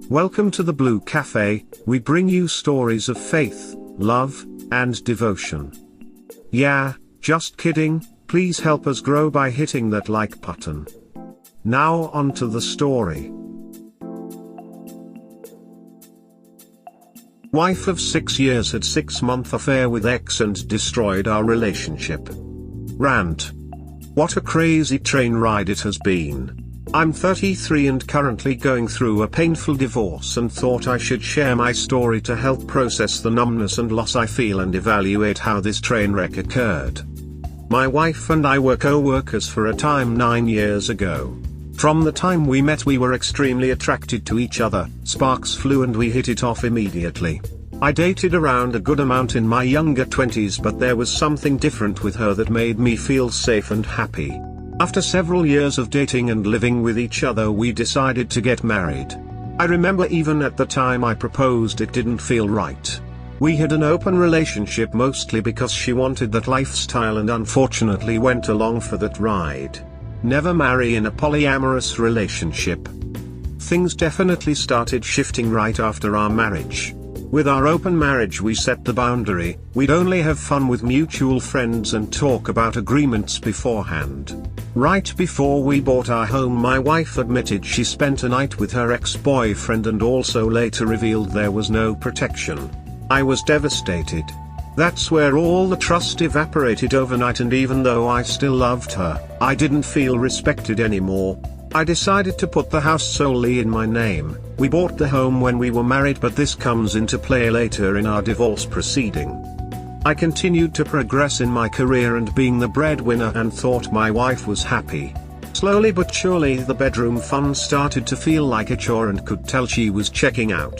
Welcome to the Blue Cafe. We bring you stories of faith, love, and devotion. Yeah, just kidding, please help us grow by hitting that like button. Now on to the story. Wife of 6 years had 6-month affair with ex and destroyed our relationship. Rant. What a crazy train ride it has been. I'm 33 and currently going through a painful divorce and thought I should share my story to help process the numbness and loss I feel and evaluate how this train wreck occurred. My wife and I were co-workers for a time 9 years ago. From the time we met we were extremely attracted to each other, sparks flew and we hit it off immediately. I dated around a good amount in my younger 20s, but there was something different with her that made me feel safe and happy. After several years of dating and living with each other we decided to get married. I remember even at the time I proposed it didn't feel right. We had an open relationship mostly because she wanted that lifestyle and unfortunately went along for that ride. Never marry in a polyamorous relationship. Things definitely started shifting right after our marriage. With our open marriage we set the boundary, we'd only have fun with mutual friends and talk about agreements beforehand. Right before we bought our home my wife admitted she spent a night with her ex-boyfriend and also later revealed there was no protection. I was devastated. That's where all the trust evaporated overnight, and even though I still loved her, I didn't feel respected anymore. I decided to put the house solely in my name. We bought the home when we were married, but this comes into play later in our divorce proceeding. I continued to progress in my career and being the breadwinner and thought my wife was happy. Slowly but surely the bedroom fun started to feel like a chore and could tell she was checking out.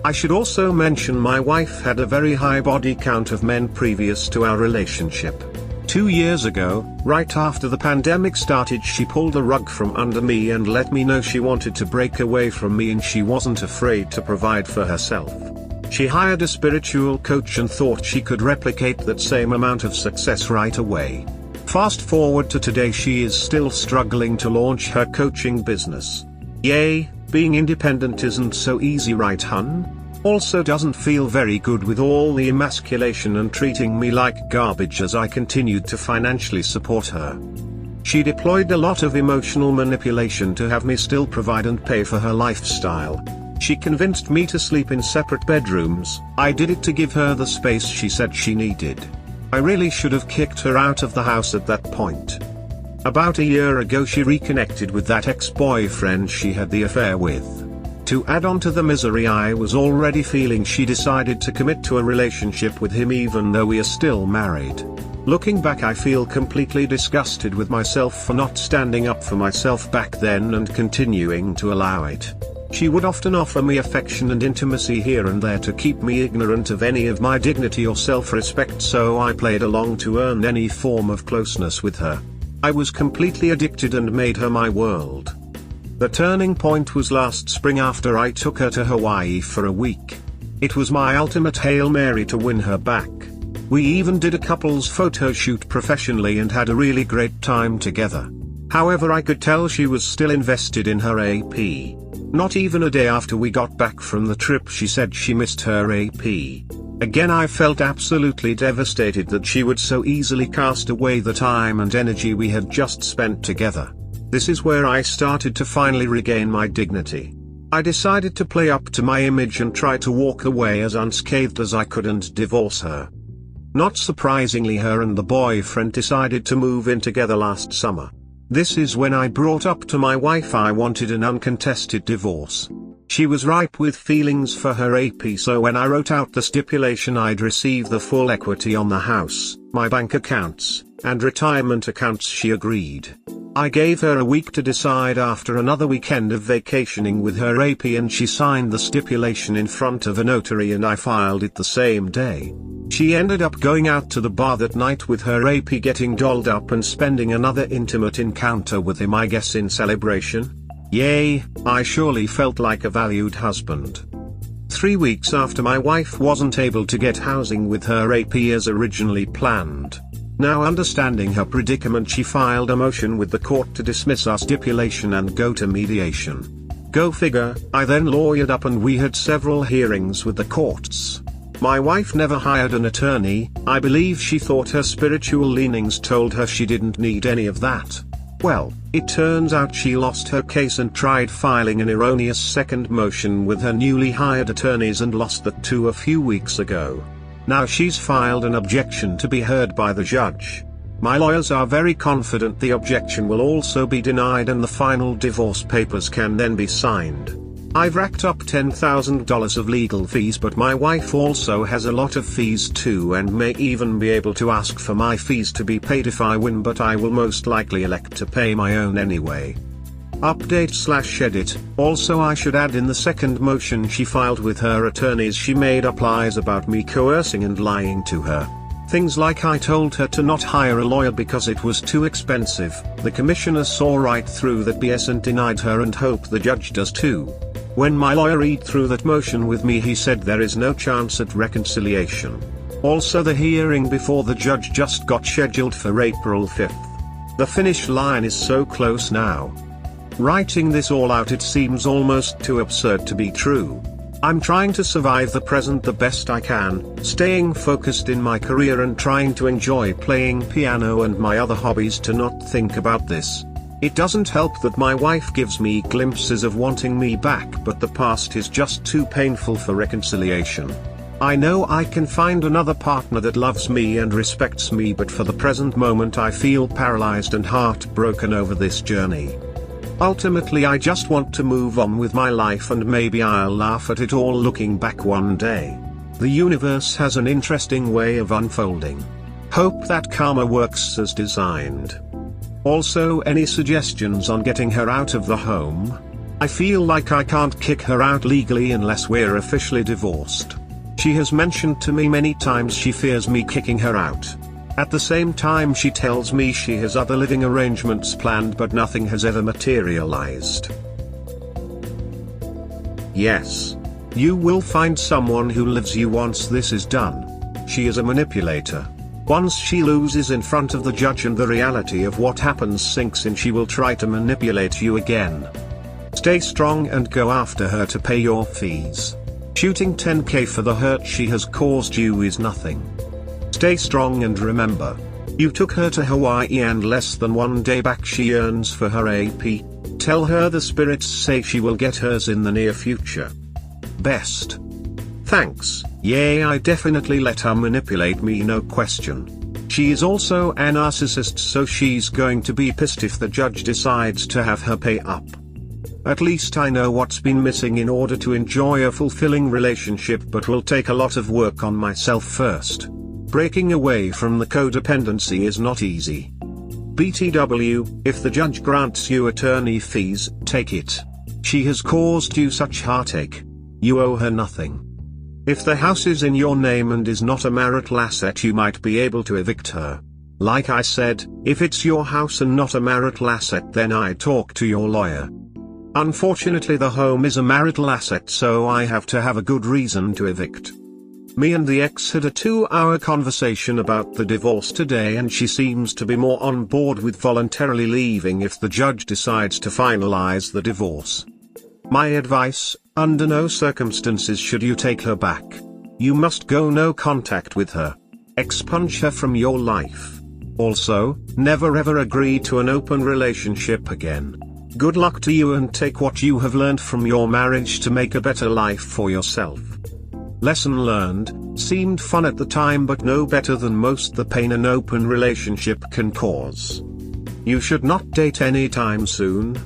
I should also mention my wife had a very high body count of men previous to our relationship. 2 years ago, right after the pandemic started, she pulled the rug from under me and let me know she wanted to break away from me and she wasn't afraid to provide for herself. She hired a spiritual coach and thought she could replicate that same amount of success right away. Fast forward to today, she is still struggling to launch her coaching business. Yay, being independent isn't so easy, right hun? Also doesn't feel very good with all the emasculation and treating me like garbage as I continued to financially support her. She deployed a lot of emotional manipulation to have me still provide and pay for her lifestyle. She convinced me to sleep in separate bedrooms. I did it to give her the space she said she needed. I really should have kicked her out of the house at that point. About a year ago she reconnected with that ex-boyfriend she had the affair with. To add on to the misery I was already feeling, she decided to commit to a relationship with him even though we are still married. Looking back I feel completely disgusted with myself for not standing up for myself back then and continuing to allow it. She would often offer me affection and intimacy here and there to keep me ignorant of any of my dignity or self-respect, so I played along to earn any form of closeness with her. I was completely addicted and made her my world. The turning point was last spring after I took her to Hawaii for a week. It was my ultimate Hail Mary to win her back. We even did a couple's photo shoot professionally and had a really great time together. However, I could tell she was still invested in her AP. Not even a day after we got back from the trip she said she missed her AP. Again I felt absolutely devastated that she would so easily cast away the time and energy we had just spent together. This is where I started to finally regain my dignity. I decided to play up to my image and try to walk away as unscathed as I could and divorce her. Not surprisingly, her and the boyfriend decided to move in together last summer. This is when I brought up to my wife I wanted an uncontested divorce. She was ripe with feelings for her AP, so when I wrote out the stipulation I'd receive the full equity on the house, my bank accounts, and retirement accounts, she agreed. I gave her a week to decide after another weekend of vacationing with her AP, and she signed the stipulation in front of a notary and I filed it the same day. She ended up going out to the bar that night with her AP, getting dolled up and spending another intimate encounter with him, I guess in celebration. Yay, I surely felt like a valued husband. 3 weeks after my wife wasn't able to get housing with her AP as originally planned. Now understanding her predicament, she filed a motion with the court to dismiss our stipulation and go to mediation. Go figure. I then lawyered up and we had several hearings with the courts. My wife never hired an attorney. I believe she thought her spiritual leanings told her she didn't need any of that. Well, it turns out she lost her case and tried filing an erroneous second motion with her newly hired attorneys and lost that too a few weeks ago. Now she's filed an objection to be heard by the judge. My lawyers are very confident the objection will also be denied and the final divorce papers can then be signed. I've racked up $10,000 of legal fees, but my wife also has a lot of fees too and may even be able to ask for my fees to be paid if I win, but I will most likely elect to pay my own anyway. Update/edit. Also, I should add, in the second motion she filed with her attorneys she made up lies about me coercing and lying to her. Things like I told her to not hire a lawyer because it was too expensive. The commissioner saw right through that BS and denied her, and hope the judge does too. When my lawyer read through that motion with me, he said there is no chance at reconciliation. Also, the hearing before the judge just got scheduled for April 5th. The finish line is so close now. Writing this all out, it seems almost too absurd to be true. I'm trying to survive the present the best I can, staying focused in my career and trying to enjoy playing piano and my other hobbies to not think about this. It doesn't help that my wife gives me glimpses of wanting me back, but the past is just too painful for reconciliation. I know I can find another partner that loves me and respects me, but for the present moment I feel paralyzed and heartbroken over this journey. Ultimately, I just want to move on with my life, and maybe I'll laugh at it all looking back one day. The universe has an interesting way of unfolding. Hope that karma works as designed. Also, any suggestions on getting her out of the home? I feel like I can't kick her out legally unless we're officially divorced. She has mentioned to me many times she fears me kicking her out. At the same time, she tells me she has other living arrangements planned, but nothing has ever materialized. Yes. You will find someone who loves you once this is done. She is a manipulator. Once she loses in front of the judge and the reality of what happens sinks in, she will try to manipulate you again. Stay strong and go after her to pay your fees. Shooting $10,000 for the hurt she has caused you is nothing. Stay strong and remember, you took her to Hawaii and less than one day back she yearns for her AP. Tell her the spirits say she will get hers in the near future. Best. Thanks. Yay, I definitely let her manipulate me, no question. She is also a narcissist, so she's going to be pissed if the judge decides to have her pay up. At least I know what's been missing in order to enjoy a fulfilling relationship, but will take a lot of work on myself first. Breaking away from the codependency is not easy. BTW, if the judge grants you attorney fees, take it. She has caused you such heartache. You owe her nothing. If the house is in your name and is not a marital asset, you might be able to evict her. Like I said, if it's your house and not a marital asset, then I'd talk to your lawyer. Unfortunately, the home is a marital asset, so I have to have a good reason to evict. Me and the ex had a 2-hour conversation about the divorce today, and she seems to be more on board with voluntarily leaving if the judge decides to finalize the divorce. My advice, under no circumstances should you take her back. You must go no contact with her. Expunge her from your life. Also, never ever agree to an open relationship again. Good luck to you, and take what you have learned from your marriage to make a better life for yourself. Lesson learned, seemed fun at the time, but no better than most the pain an open relationship can cause. You should not date anytime soon.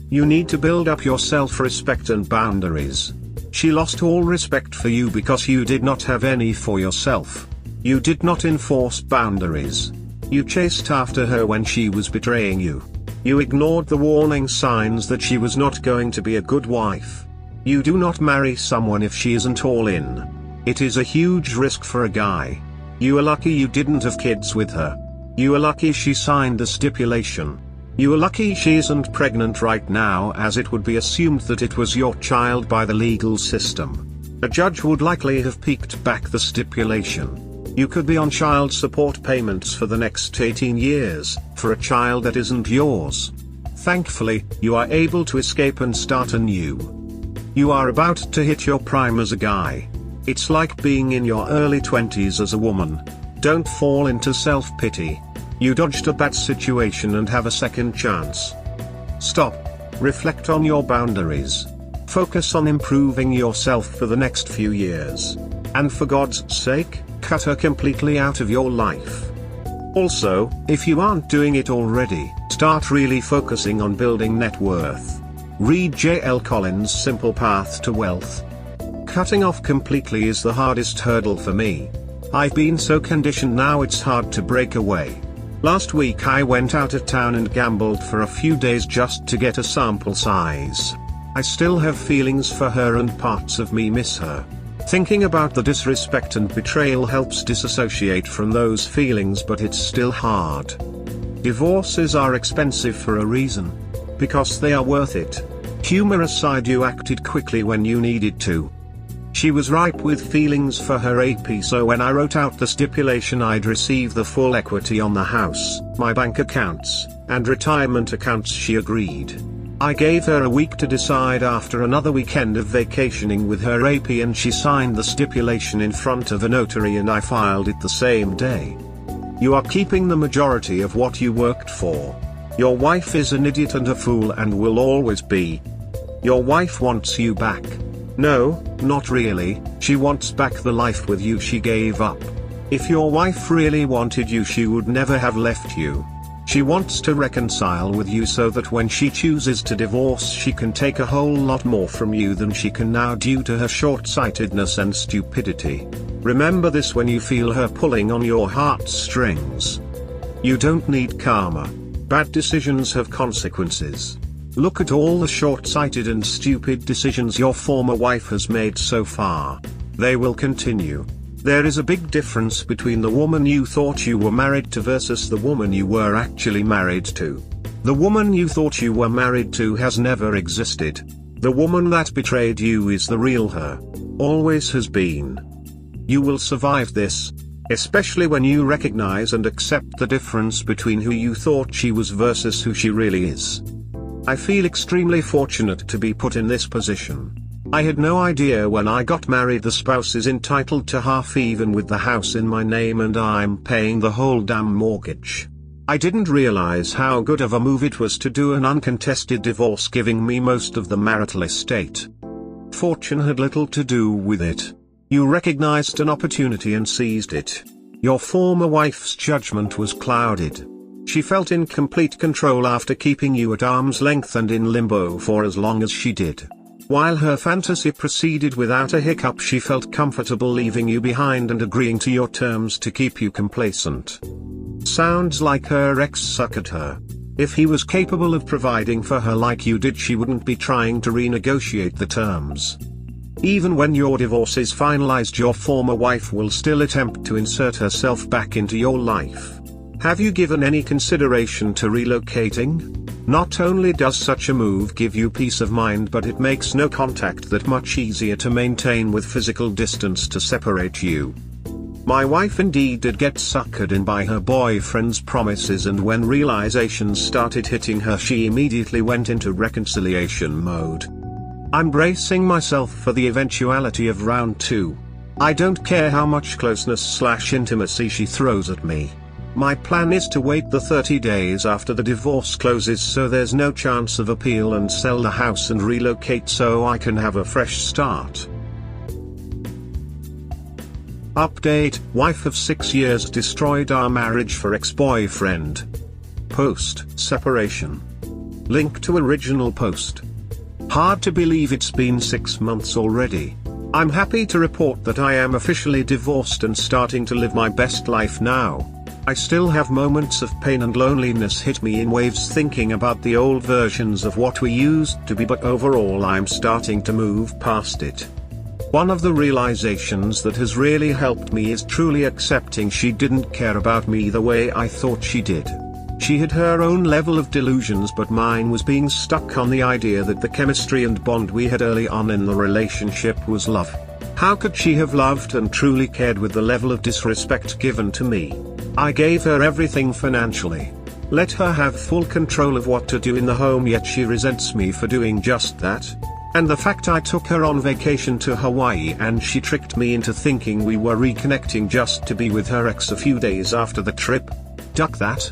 You need to build up your self-respect and boundaries. She lost all respect for you because you did not have any for yourself. You did not enforce boundaries. You chased after her when she was betraying you. You ignored the warning signs that she was not going to be a good wife. You do not marry someone if she isn't all in. It is a huge risk for a guy. You are lucky you didn't have kids with her. You are lucky she signed a stipulation. You are lucky she isn't pregnant right now, as it would be assumed that it was your child by the legal system. A judge would likely have peeked back the stipulation. You could be on child support payments for the next 18 years, for a child that isn't yours. Thankfully, you are able to escape and start anew. You are about to hit your prime as a guy. It's like being in your early 20s as a woman. Don't fall into self-pity. You dodged a bad situation and have a second chance. Stop. Reflect on your boundaries. Focus on improving yourself for the next few years. And for God's sake, cut her completely out of your life. Also, if you aren't doing it already, start really focusing on building net worth. Read J.L. Collins' Simple Path to Wealth. Cutting off completely is the hardest hurdle for me. I've been so conditioned now it's hard to break away. Last week I went out of town and gambled for a few days just to get a sample size. I still have feelings for her and parts of me miss her. Thinking about the disrespect and betrayal helps disassociate from those feelings, but it's still hard. Divorces are expensive for a reason. Because they are worth it. Humor aside, you acted quickly when you needed to. She was ripe with feelings for her AP, so when I wrote out the stipulation I'd receive the full equity on the house, my bank accounts, and retirement accounts, she agreed. I gave her a week to decide after another weekend of vacationing with her AP, and she signed the stipulation in front of a notary and I filed it the same day. You are keeping the majority of what you worked for. Your wife is an idiot and a fool and will always be. Your wife wants you back. No, not really, she wants back the life with you she gave up. If your wife really wanted you, she would never have left you. She wants to reconcile with you so that when she chooses to divorce, she can take a whole lot more from you than she can now due to her short-sightedness and stupidity. Remember this when you feel her pulling on your heartstrings. You don't need karma. Bad decisions have consequences. Look at all the short-sighted and stupid decisions your former wife has made so far. They will continue. There is a big difference between the woman you thought you were married to versus the woman you were actually married to. The woman you thought you were married to has never existed. The woman that betrayed you is the real her. Always has been. You will survive this. Especially when you recognize and accept the difference between who you thought she was versus who she really is. I feel extremely fortunate to be put in this position. I had no idea when I got married the spouse is entitled to half, even with the house in my name and I'm paying the whole damn mortgage. I didn't realize how good of a move it was to do an uncontested divorce, giving me most of the marital estate. Fortune had little to do with it. You recognized an opportunity and seized it. Your former wife's judgment was clouded. She felt in complete control after keeping you at arm's length and in limbo for as long as she did. While her fantasy proceeded without a hiccup, she felt comfortable leaving you behind and agreeing to your terms to keep you complacent. Sounds like her ex suckered her. If he was capable of providing for her like you did, she wouldn't be trying to renegotiate the terms. Even when your divorce is finalized, your former wife will still attempt to insert herself back into your life. Have you given any consideration to relocating? Not only does such a move give you peace of mind, but it makes no contact that much easier to maintain with physical distance to separate you. My wife indeed did get suckered in by her boyfriend's promises, and when realizations started hitting her, she immediately went into reconciliation mode. I'm bracing myself for the eventuality of round 2. I don't care how much closeness/intimacy she throws at me. My plan is to wait the 30 days after the divorce closes so there's no chance of appeal, and sell the house and relocate so I can have a fresh start. Update: wife of 6 years destroyed our marriage for ex-boyfriend. Post: separation. Link to original post. Hard to believe it's been 6 months already. I'm happy to report that I am officially divorced and starting to live my best life now. I still have moments of pain and loneliness hit me in waves thinking about the old versions of what we used to be, but overall I'm starting to move past it. One of the realizations that has really helped me is truly accepting she didn't care about me the way I thought she did. She had her own level of delusions, but mine was being stuck on the idea that the chemistry and bond we had early on in the relationship was love. How could she have loved and truly cared with the level of disrespect given to me? I gave her everything financially. Let her have full control of what to do in the home, yet she resents me for doing just that. And the fact I took her on vacation to Hawaii and she tricked me into thinking we were reconnecting just to be with her ex a few days after the trip. Duck that.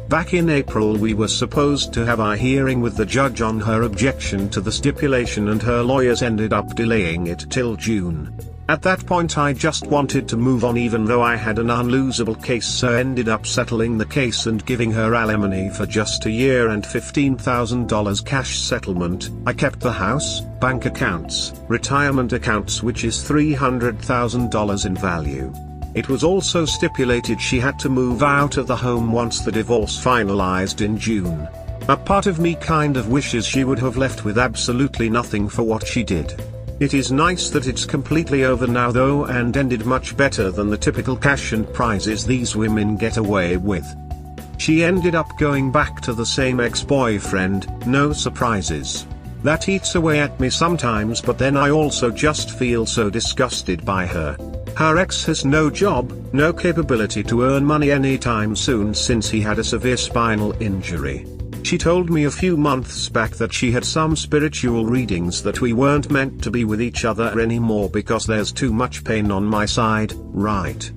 Back in April we were supposed to have our hearing with the judge on her objection to the stipulation, and her lawyers ended up delaying it till June. At that point I just wanted to move on, even though I had an unlosable case, so ended up settling the case and giving her alimony for just a year and $15,000 cash settlement. I kept the house, bank accounts, retirement accounts, which is $300,000 in value. It was also stipulated she had to move out of the home once the divorce finalized in June. A part of me kind of wishes she would have left with absolutely nothing for what she did. It is nice that it's completely over now though, and ended much better than the typical cash and prizes these women get away with. She ended up going back to the same ex-boyfriend, no surprises. That eats away at me sometimes, but then I also just feel so disgusted by her. Her ex has no job, no capability to earn money anytime soon since he had a severe spinal injury. She told me a few months back that she had some spiritual readings that we weren't meant to be with each other anymore because there's too much pain on my side, right?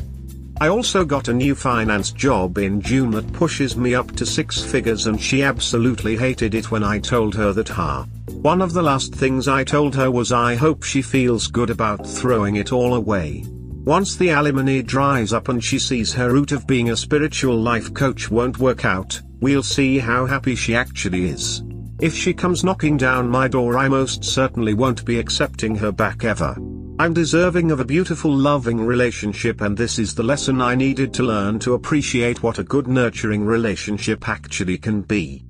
I also got a new finance job in June that pushes me up to 6 figures, and she absolutely hated it when I told her that. One of the last things I told her was I hope she feels good about throwing it all away. Once the alimony dries up and she sees her route of being a spiritual life coach won't work out, we'll see how happy she actually is. If she comes knocking down my door, I most certainly won't be accepting her back ever. I'm deserving of a beautiful, loving relationship, and this is the lesson I needed to learn to appreciate what a good, nurturing relationship actually can be.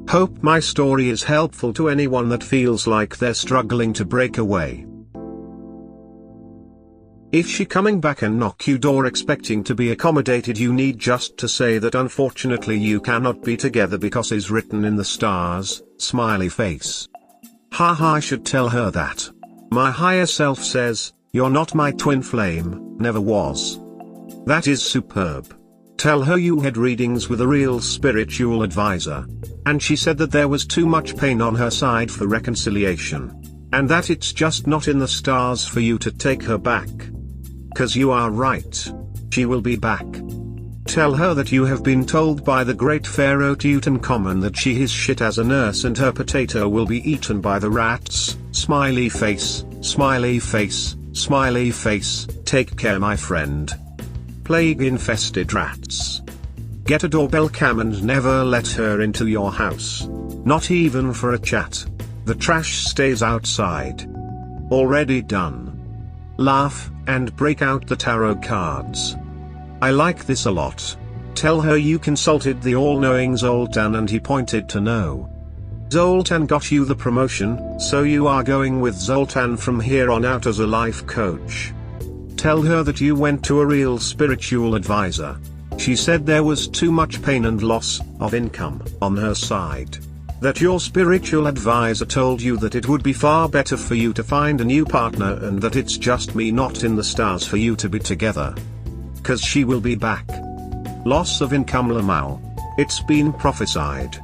Hope my story is helpful to anyone that feels like they're struggling to break away. If she coming back and knock your door expecting to be accommodated, you need just to say that unfortunately you cannot be together because is written in the stars, smiley face. Haha, I should tell her that. My higher self says, you're not my twin flame, never was. That is superb. Tell her you had readings with a real spiritual advisor. And she said that there was too much pain on her side for reconciliation. And that it's just not in the stars for you to take her back. 'Cause you are right. She will be back. Tell her that you have been told by the great Pharaoh Tutankhamun that she is shit as a nurse and her potato will be eaten by the rats. Smiley face, smiley face, smiley face. Take care, my friend. Plague-infested rats. Get a doorbell cam and never let her into your house. Not even for a chat. The trash stays outside. Already done. Laugh, and break out the tarot cards. I like this a lot. Tell her you consulted the all-knowing Zoltan and he pointed to no. Zoltan got you the promotion, so you are going with Zoltan from here on out as a life coach. Tell her that you went to a real spiritual advisor. She said there was too much pain and loss of income on her side. That your spiritual advisor told you that it would be far better for you to find a new partner, and that it's just me not in the stars for you to be together. 'Cause she will be back. Loss of income, Lamau. It's been prophesied.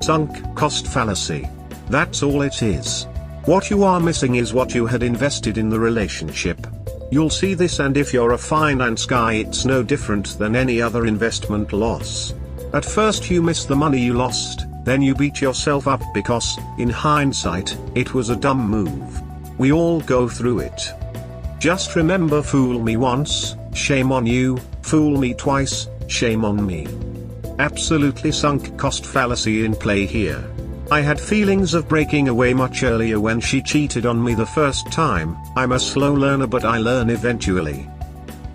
Sunk cost fallacy. That's all it is. What you are missing is what you had invested in the relationship. You'll see this, and if you're a finance guy, it's no different than any other investment loss. At first you miss the money you lost. Then you beat yourself up because, in hindsight, it was a dumb move. We all go through it. Just remember, fool me once, shame on you, fool me twice, shame on me. Absolutely sunk cost fallacy in play here. I had feelings of breaking away much earlier when she cheated on me the first time. I'm a slow learner, but I learn eventually.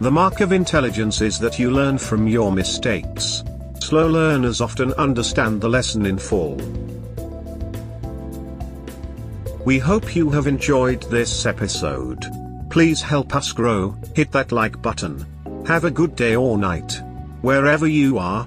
The mark of intelligence is that you learn from your mistakes. Slow learners often understand the lesson in full. We hope you have enjoyed this episode. Please help us grow, hit that like button. Have a good day or night. Wherever you are.